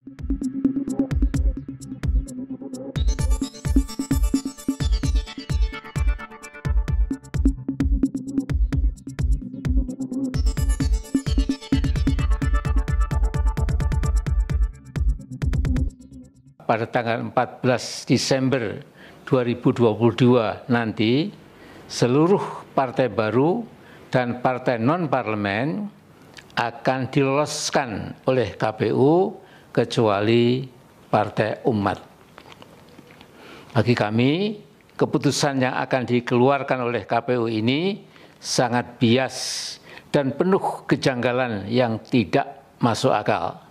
Pada tanggal 14 Desember 2022 nanti, seluruh partai baru dan partai non-parlemen akan diloloskan oleh KPU kecuali Partai Umat. Bagi kami, keputusan yang akan dikeluarkan oleh KPU ini sangat bias dan penuh kejanggalan yang tidak masuk akal.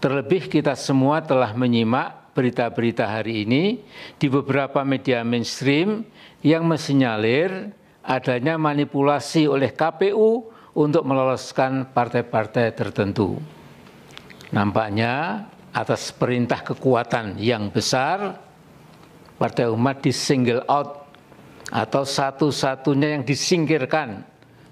Terlebih kita semua telah menyimak berita-berita hari ini di beberapa media mainstream yang mensinyalir adanya manipulasi oleh KPU untuk meloloskan partai-partai tertentu. Nampaknya atas perintah kekuatan yang besar, Partai Umat di-single out atau satu-satunya yang disingkirkan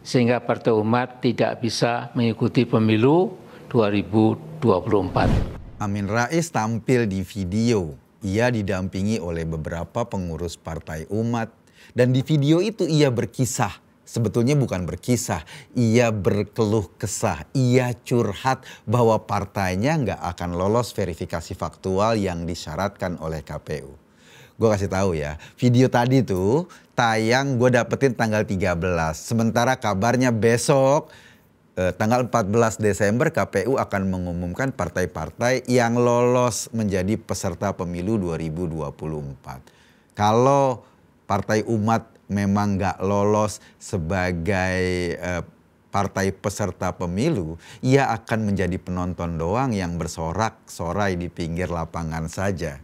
sehingga Partai Umat tidak bisa mengikuti pemilu 2024. Amin Rais tampil di video. Ia didampingi oleh beberapa pengurus Partai Umat. Dan di video itu ia berkisah. Sebetulnya bukan berkisah, ia berkeluh kesah. Ia curhat bahwa partainya nggak akan lolos verifikasi faktual yang disyaratkan oleh KPU. Gue kasih tahu ya, video tadi tuh tayang gue dapetin tanggal 13. Sementara kabarnya besok tanggal 14 Desember KPU akan mengumumkan partai-partai yang lolos menjadi peserta pemilu 2024. Kalau Partai Umat memang nggak lolos sebagai partai peserta pemilu, ia akan menjadi penonton doang yang bersorak-sorai di pinggir lapangan saja.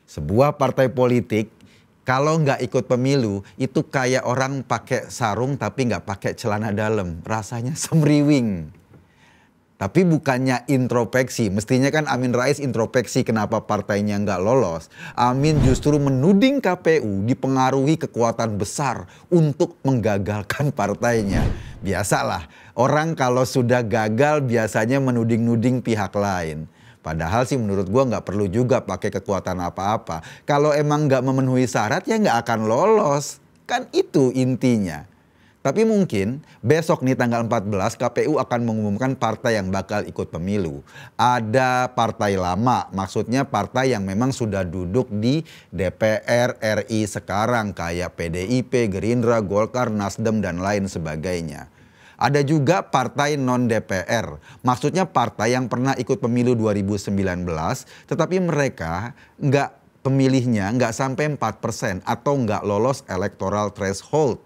Sebuah partai politik kalau nggak ikut pemilu itu kayak orang pakai sarung tapi nggak pakai celana dalam. Rasanya semriwing. Tapi bukannya introspeksi. Mestinya kan Amin Rais introspeksi kenapa partainya nggak lolos. Amin justru menuding KPU dipengaruhi kekuatan besar untuk menggagalkan partainya. Biasalah, orang kalau sudah gagal biasanya menuding-nuding pihak lain. Padahal sih menurut gua nggak perlu juga pakai kekuatan apa-apa. Kalau emang nggak memenuhi syarat ya nggak akan lolos. Kan itu intinya. Tapi mungkin besok nih tanggal 14 KPU akan mengumumkan partai yang bakal ikut pemilu. Ada partai lama, maksudnya partai yang memang sudah duduk di DPR RI sekarang kayak PDIP, Gerindra, Golkar, Nasdem dan lain sebagainya. Ada juga partai non-DPR, maksudnya partai yang pernah ikut pemilu 2019, tetapi mereka pemilihnya nggak sampai 4% atau nggak lolos electoral threshold.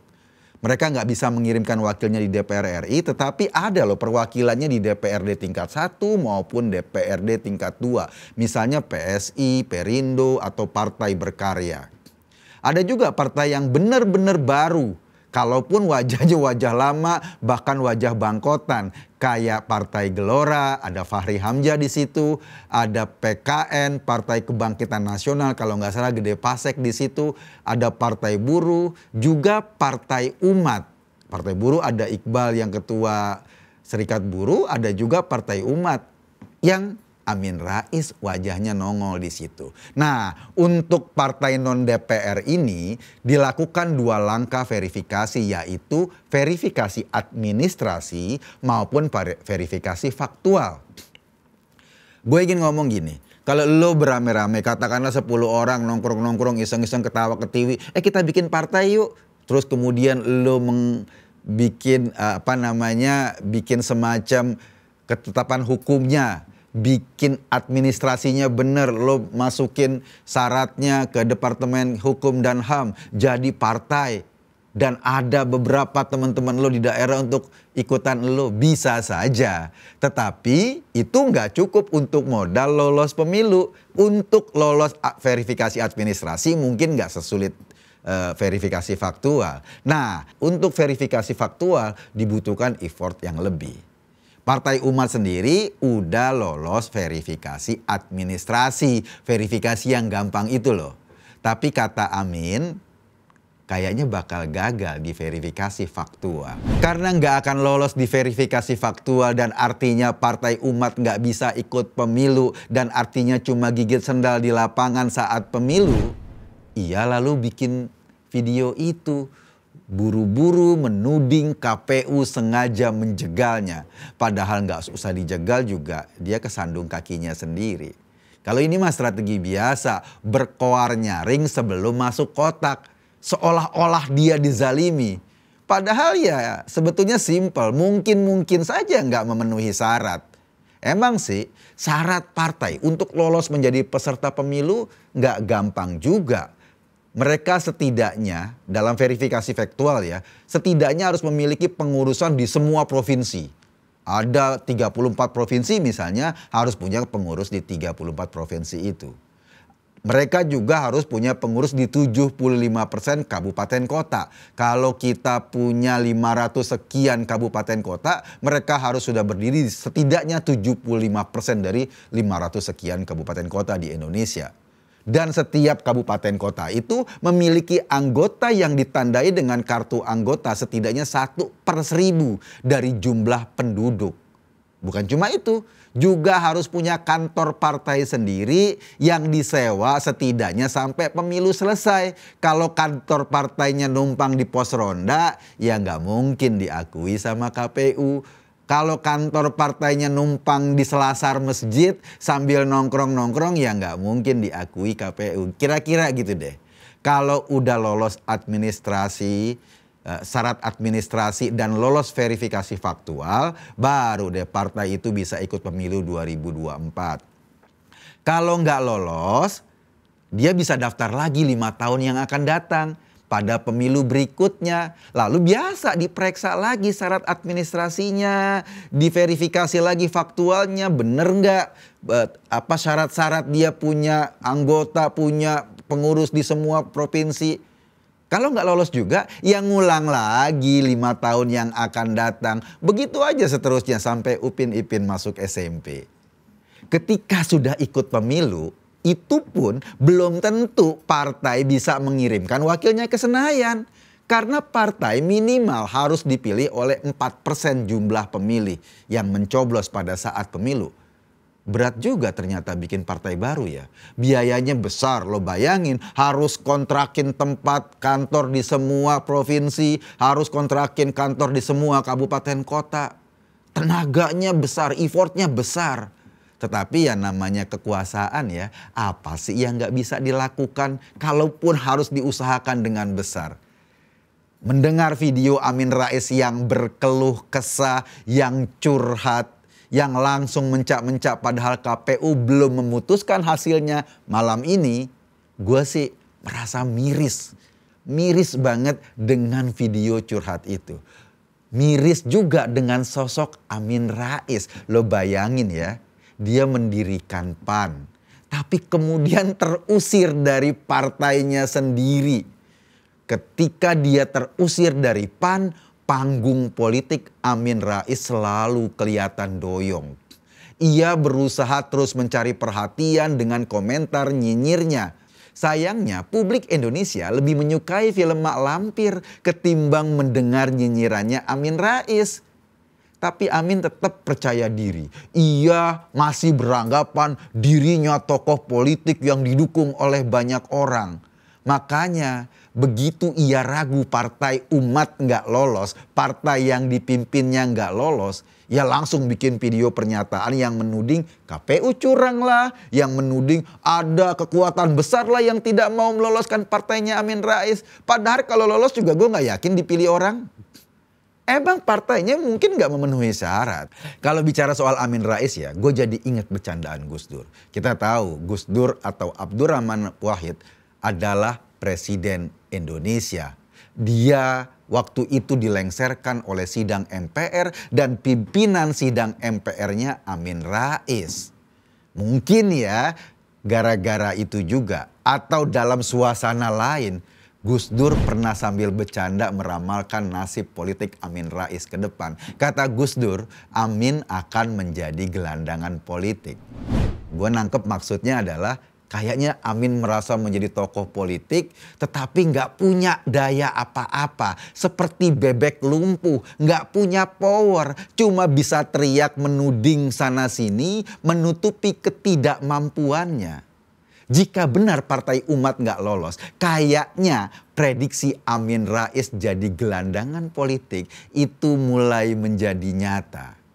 Mereka nggak bisa mengirimkan wakilnya di DPR RI, tetapi ada loh perwakilannya di DPRD tingkat 1 maupun DPRD tingkat 2. Misalnya PSI, Perindo, atau Partai Berkarya. Ada juga partai yang benar-benar baru. Kalaupun wajahnya wajah lama, bahkan wajah bangkotan. Kayak Partai Gelora, ada Fahri Hamzah di situ. Ada PKN, Partai Kebangkitan Nasional, kalau nggak salah Gede Pasek di situ. Ada Partai Buruh, juga Partai Umat. Partai Buruh ada Iqbal yang ketua Serikat Buruh, ada juga Partai Umat yang Amin Rais wajahnya nongol di situ. Nah, untuk partai non-DPR ini dilakukan 2 langkah verifikasi, yaitu verifikasi administrasi maupun verifikasi faktual. Gue ingin ngomong gini, kalau lo beramai-ramai, katakanlah 10 orang nongkrong-nongkrong iseng-iseng ketawa-ketiwi, kita bikin partai yuk. Terus kemudian lo bikin bikin semacam ketetapan hukumnya, bikin administrasinya bener, lo masukin syaratnya ke Departemen Hukum dan HAM, jadi partai. Dan ada beberapa teman-teman lo di daerah untuk ikutan lo, bisa saja. Tetapi itu nggak cukup untuk modal lolos pemilu. Untuk lolos verifikasi administrasi mungkin nggak sesulit verifikasi faktual. Nah, untuk verifikasi faktual dibutuhkan effort yang lebih. Partai Umat sendiri udah lolos verifikasi administrasi, verifikasi yang gampang itu loh. Tapi kata Amin, kayaknya bakal gagal di verifikasi faktual. Karena nggak akan lolos di verifikasi faktual dan artinya Partai Umat nggak bisa ikut pemilu dan artinya cuma gigit sendal di lapangan saat pemilu, ia lalu bikin video itu. Buru-buru menuding KPU sengaja menjegalnya. Padahal nggak usah dijegal juga, dia kesandung kakinya sendiri. Kalau ini mah strategi biasa, berkoar nyaring sebelum masuk kotak. Seolah-olah dia dizalimi. Padahal ya sebetulnya simpel, mungkin saja nggak memenuhi syarat. Emang sih syarat partai untuk lolos menjadi peserta pemilu nggak gampang juga. Mereka setidaknya dalam verifikasi faktual ya, setidaknya harus memiliki pengurusan di semua provinsi. Ada 34 provinsi misalnya, harus punya pengurus di 34 provinsi itu. Mereka juga harus punya pengurus di 75% kabupaten kota. Kalau kita punya 500 sekian kabupaten kota, mereka harus sudah berdiri di setidaknya 75% dari 500 sekian kabupaten kota di Indonesia. Dan setiap kabupaten kota itu memiliki anggota yang ditandai dengan kartu anggota setidaknya 1/1000 dari jumlah penduduk. Bukan cuma itu, juga harus punya kantor partai sendiri yang disewa setidaknya sampai pemilu selesai. Kalau kantor partainya numpang di pos ronda, ya nggak mungkin diakui sama KPU. Kalau kantor partainya numpang di selasar masjid sambil nongkrong-nongkrong, ya nggak mungkin diakui KPU. Kira-kira gitu deh. Kalau udah lolos administrasi, syarat administrasi dan lolos verifikasi faktual, baru deh partai itu bisa ikut pemilu 2024. Kalau nggak lolos, dia bisa daftar lagi 5 tahun yang akan datang. Pada pemilu berikutnya, lalu biasa diperiksa lagi syarat administrasinya, diverifikasi lagi faktualnya, bener nggak apa syarat-syarat dia punya anggota, punya pengurus di semua provinsi. Kalau nggak lolos juga, ya ngulang lagi 5 tahun yang akan datang. Begitu aja seterusnya sampai Upin Ipin masuk SMP. Ketika sudah ikut pemilu, itu pun belum tentu partai bisa mengirimkan wakilnya ke Senayan. Karena partai minimal harus dipilih oleh 4% jumlah pemilih yang mencoblos pada saat pemilu. Berat juga ternyata bikin partai baru ya. Biayanya besar, lo bayangin harus kontrakin tempat kantor di semua provinsi, harus kontrakin kantor di semua kabupaten kota. Tenaganya besar, effortnya besar. Tetapi ya namanya kekuasaan ya, apa sih yang nggak bisa dilakukan kalaupun harus diusahakan dengan besar. Mendengar video Amin Rais yang berkeluh kesah, yang curhat, yang langsung mencak-mencak padahal KPU belum memutuskan hasilnya malam ini, gue sih merasa miris. Miris banget dengan video curhat itu. Miris juga dengan sosok Amin Rais. Lo bayangin ya. Dia mendirikan PAN, tapi kemudian terusir dari partainya sendiri. Ketika dia terusir dari PAN, panggung politik Amin Rais selalu kelihatan doyong. Ia berusaha terus mencari perhatian dengan komentar nyinyirnya. Sayangnya publik Indonesia lebih menyukai film Mak Lampir ketimbang mendengar nyinyirannya Amin Rais. Tapi Amin tetap percaya diri. Ia masih beranggapan dirinya tokoh politik yang didukung oleh banyak orang. Makanya begitu ia ragu partai Umat nggak lolos, partai yang dipimpinnya nggak lolos, ia langsung bikin video pernyataan yang menuding KPU curang lah, yang menuding ada kekuatan besar lah yang tidak mau meloloskan partainya Amin Rais. Padahal kalau lolos juga gue nggak yakin dipilih orang. Emang partainya mungkin nggak memenuhi syarat. Kalau bicara soal Amin Rais ya, gue jadi ingat bercandaan Gus Dur. Kita tahu Gus Dur atau Abdurrahman Wahid adalah Presiden Indonesia. Dia waktu itu dilengserkan oleh sidang MPR dan pimpinan sidang MPR-nya Amin Rais. Mungkin ya gara-gara itu juga atau dalam suasana lain, Gus Dur pernah sambil bercanda meramalkan nasib politik Amin Rais ke depan. Kata Gus Dur, Amin akan menjadi gelandangan politik. Gue nangkep maksudnya adalah Kayaknya Amin merasa menjadi tokoh politik tetapi nggak punya daya apa-apa. Seperti bebek lumpuh, nggak punya power. Cuma bisa teriak menuding sana sini, menutupi ketidakmampuannya. Jika benar Partai Umat nggak lolos, kayaknya prediksi Amin Rais jadi gelandangan politik itu mulai menjadi nyata.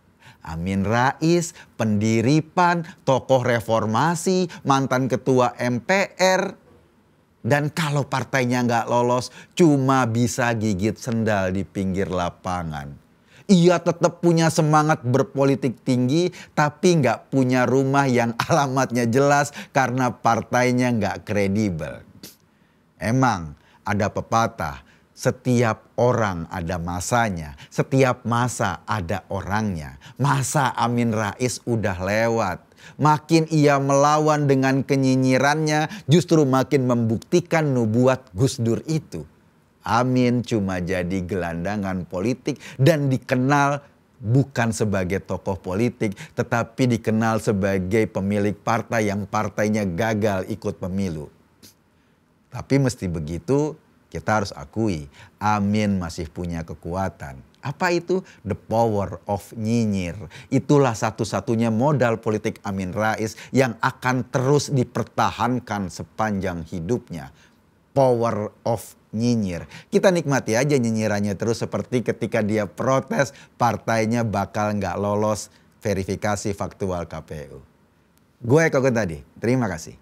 Amin Rais, pendiri PAN, tokoh reformasi, mantan ketua MPR. Dan kalau partainya nggak lolos, cuma bisa gigit sendal di pinggir lapangan. Ia tetap punya semangat berpolitik tinggi, tapi nggak punya rumah yang alamatnya jelas karena partainya nggak kredibel. Emang ada pepatah, setiap orang ada masanya, setiap masa ada orangnya. Masa Amin Rais udah lewat. Makin ia melawan dengan kenyinyirannya, justru makin membuktikan nubuat Gus Dur itu. Amin cuma jadi gelandangan politik dan dikenal bukan sebagai tokoh politik, tetapi dikenal sebagai pemilik partai yang partainya gagal ikut pemilu. Tapi mesti begitu, kita harus akui Amin masih punya kekuatan. Apa itu? The power of nyinyir. Itulah satu-satunya modal politik Amin Rais yang akan terus dipertahankan sepanjang hidupnya. Power of nyinyir. Kita nikmati aja nyinyirannya terus, seperti ketika dia protes partainya bakal nggak lolos verifikasi faktual KPU. Gue Eko Tadi, terima kasih.